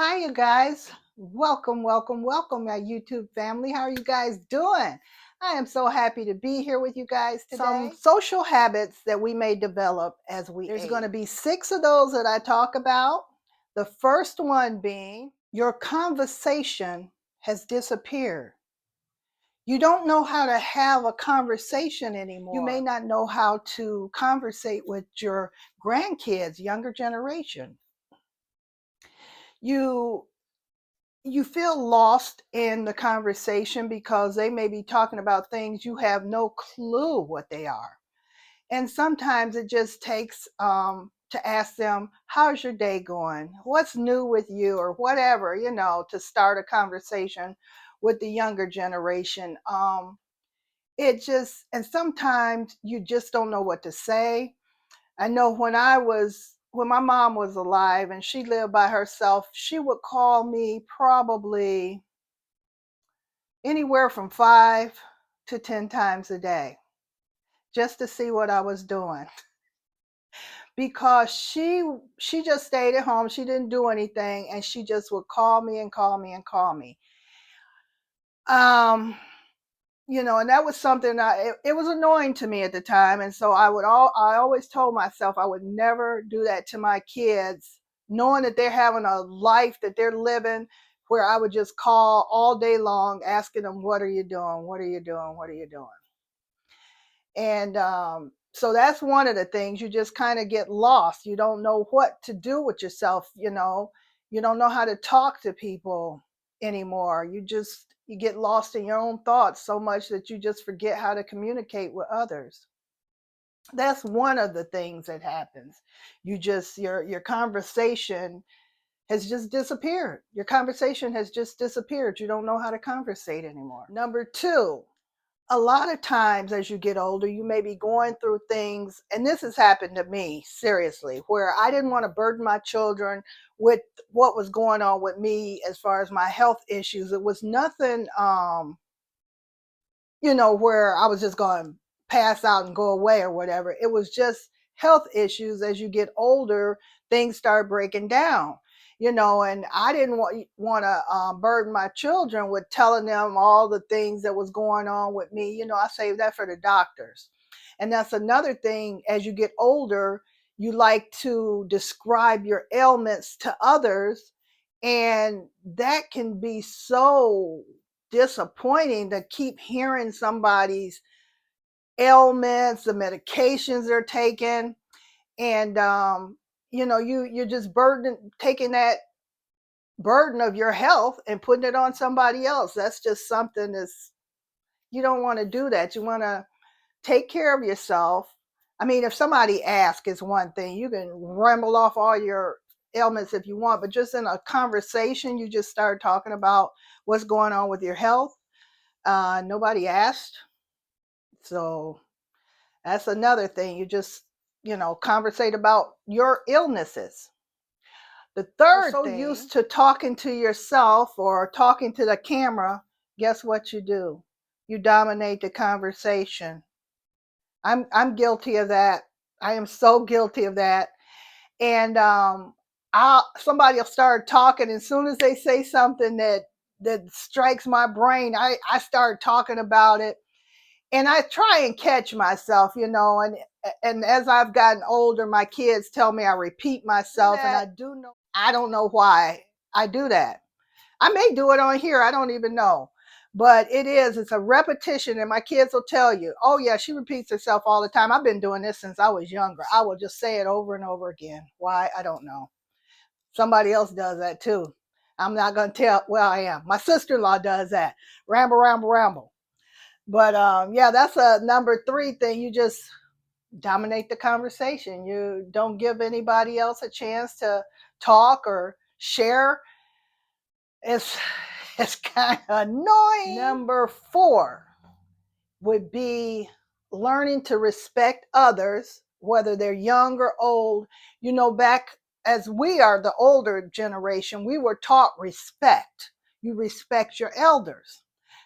Hi, you guys. Welcome, welcome, welcome, my YouTube family. How are you guys doing? I am so happy to be here with you guys today. Some social habits that we may develop as we age. There's going to be 6 of those that I talk about. The first one being your conversation has disappeared. You don't know how to have a conversation anymore. You may not know how to conversate with your grandkids, younger generation. You feel lost in the conversation because they may be talking about things you have no clue what they are. And sometimes it just takes to ask them, how's your day going? What's new with you? Or whatever, to start a conversation with the younger generation. And sometimes you just don't know what to say. I know when my mom was alive and she lived by herself, she would call me probably anywhere from 5 to 10 times a day just to see what I was doing. Because she just stayed at home, she didn't do anything, and she just would call me and call me and call me. And that was something it was annoying to me at the time, and so I always told myself I would never do that to my kids, knowing that they're having a life that they're living, where I would just call all day long asking them, what are you doing? What are you doing? What are you doing? And so that's one of the things. You just kind of get lost. You don't know what to do with yourself. You don't know how to talk to people anymore. You get lost in your own thoughts so much that you just forget how to communicate with others. That's one of the things that happens. Your conversation has just disappeared. Your conversation has just disappeared. You don't know how to conversate anymore. Number 2, a lot of times as you get older, you may be going through things, and this has happened to me, seriously, where I didn't want to burden my children with what was going on with me as far as my health issues. It was nothing, where I was just going to pass out and go away or whatever. It was just health issues. As you get older, things start breaking down. And I didn't want to burden my children with telling them all the things that was going on with me. I saved that for the doctors. And that's another thing. As you get older, you like to describe your ailments to others. And that can be so disappointing to keep hearing somebody's ailments, the medications they're taking. And you're just taking that burden of your health and putting it on somebody else. That's just something you don't want to do that. You want to take care of yourself. I mean, if somebody asks, it's one thing. You can ramble off all your ailments if you want, but just in a conversation, you just start talking about what's going on with your health. Nobody asked. So that's another thing. You just, conversate about your illnesses. The third thing, used to talking to yourself or talking to the camera, guess what you do? You dominate the conversation. I'm guilty of that. I am so guilty of that. And somebody will start talking, and as soon as they say something that strikes my brain, I start talking about it. And I try and catch myself, and as I've gotten older, my kids tell me I repeat myself, and I don't know why I do that. I may do it on here, I don't even know. But it's a repetition, and my kids will tell you, oh yeah, she repeats herself all the time. I've been doing this since I was younger. I will just say it over and over again. Why? I don't know. Somebody else does that too. I'm not going to tell. Well, I am. My sister-in-law does that. Ramble, ramble, ramble. But yeah, that's a number 3 thing. You just dominate the conversation. You don't give anybody else a chance to talk or share. It's kind of annoying. Number 4 would be learning to respect others, whether they're young or old. Back as we are the older generation, we were taught respect. You respect your elders.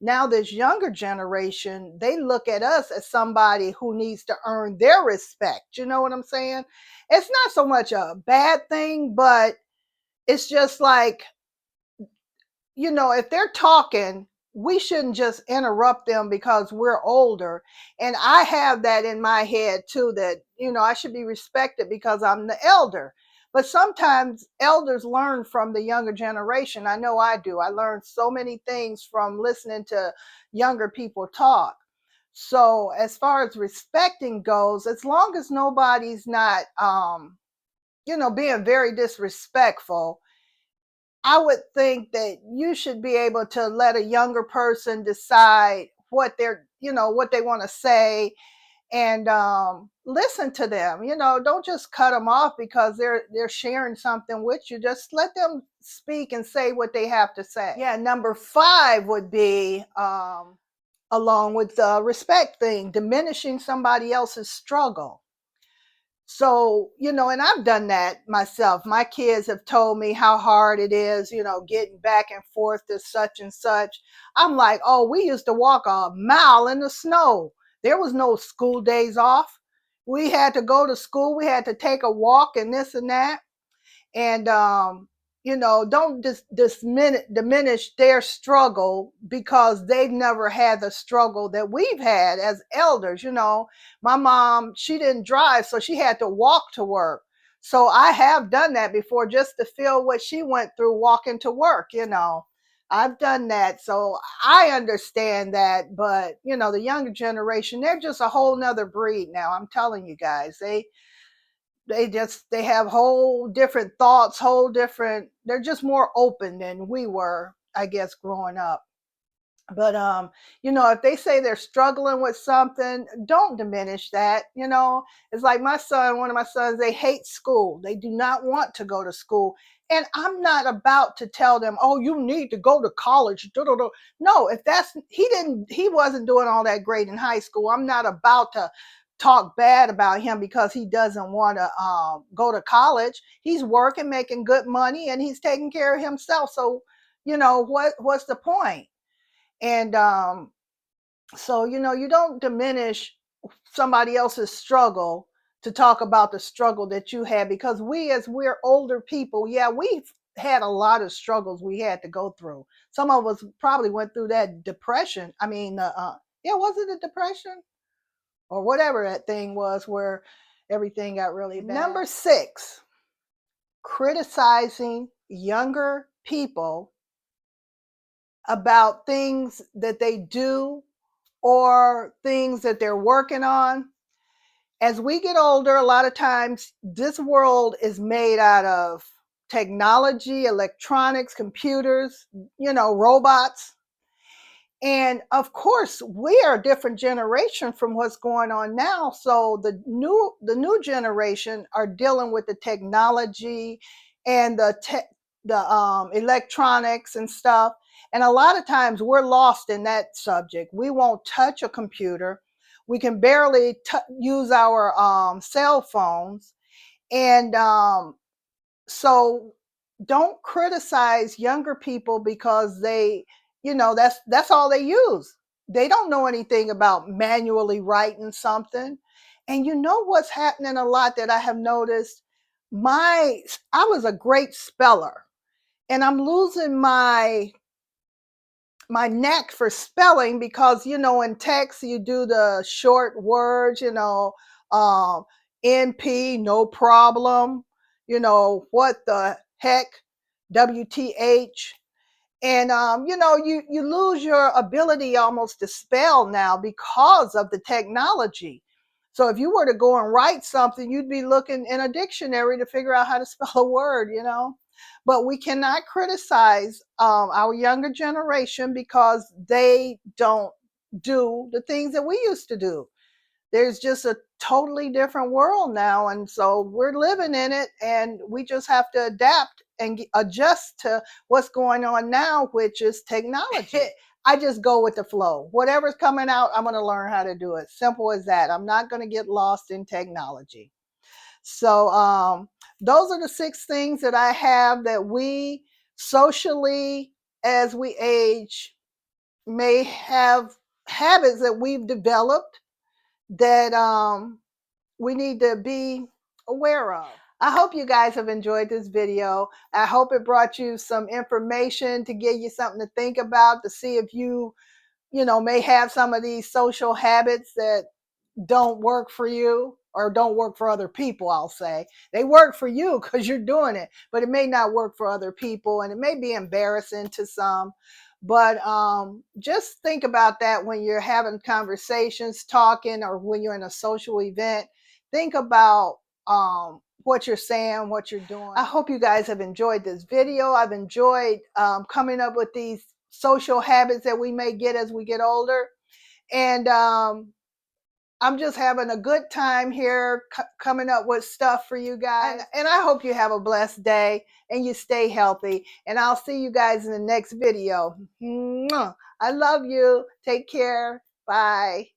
Now this younger generation, they look at us as somebody who needs to earn their respect. You know what I'm saying? It's not so much a bad thing, but it's just like if they're talking, we shouldn't just interrupt them because we're older. And I have that in my head too, that, I should be respected because I'm the elder. But sometimes elders learn from the younger generation. I know I do. I learned so many things from listening to younger people talk. So as far as respecting goes, as long as nobody's not, being very disrespectful, I would think that you should be able to let a younger person decide what they want to say, and listen to them. Don't just cut them off because they're sharing something with you. Just let them speak and say what they have to say. Yeah, number 5 would be, along with the respect thing, diminishing somebody else's struggle. So, and I've done that myself. My kids have told me how hard it is, getting back and forth to such and such. I'm like, oh, we used to walk a mile in the snow. There was no school days off. We had to go to school. We had to take a walk and this and that. And don't diminish their struggle because they've never had the struggle that we've had as elders. My mom, she didn't drive, so she had to walk to work. So I have done that before, just to feel what she went through walking to work. I've done that, so I understand that. But the younger generation, they're just a whole nother breed now. I'm telling you guys, they have whole different thoughts, they're just more open than we were, I guess, growing up. But if they say they're struggling with something, don't diminish that. It's like one of my sons, they hate school. They do not want to go to school. And I'm not about to tell them, oh, you need to go to college. No, if he wasn't doing all that great in high school. I'm not about to talk bad about him because he doesn't want to go to college. He's working, making good money, and he's taking care of himself. So, what's the point? And so, you don't diminish somebody else's struggle to talk about the struggle that you had, because as we're older people, yeah, we've had a lot of struggles we had to go through. Some of us probably went through that depression. I mean, yeah, was it a depression or whatever that thing was where everything got really bad? Number 6, criticizing younger people about things that they do or things that they're working on. As we get older, a lot of times this world is made out of technology, electronics, computers, robots. And of course, we are a different generation from what's going on now. So the new generation are dealing with the technology and the electronics and stuff. And a lot of times we're lost in that subject. We won't touch a computer. We can barely use our cell phones. And so don't criticize younger people because that's all they use. They don't know anything about manually writing something. And what's happening a lot that I have noticed? I was a great speller, and I'm losing my knack for spelling because in text you do the short words, um NP, no problem, what the heck, WTH. And you lose your ability almost to spell now because of the technology. So if you were to go and write something, you'd be looking in a dictionary to figure out how to spell a word. But we cannot criticize our younger generation because they don't do the things that we used to do. There's just a totally different world now, and so we're living in it, and we just have to adapt and adjust to what's going on now, which is technology. I just go with the flow. Whatever's coming out, I'm going to learn how to do it. Simple as that. I'm not going to get lost in technology. So those are the 6 things that I have that we socially, as we age, may have habits that we've developed that we need to be aware of. I hope you guys have enjoyed this video. I hope it brought you some information to give you something to think about, to see if you may have some of these social habits that don't work for you or don't work for other people. I'll say they work for you because you're doing it, but it may not work for other people, and it may be embarrassing to some. But just think about that when you're having conversations, talking, or when you're in a social event. Think about what you're saying, what you're doing. I hope you guys have enjoyed this video. I've enjoyed coming up with these social habits that we may get as we get older. And I'm just having a good time here coming up with stuff for you guys. And I hope you have a blessed day and you stay healthy. And I'll see you guys in the next video. Mwah. I love you. Take care. Bye.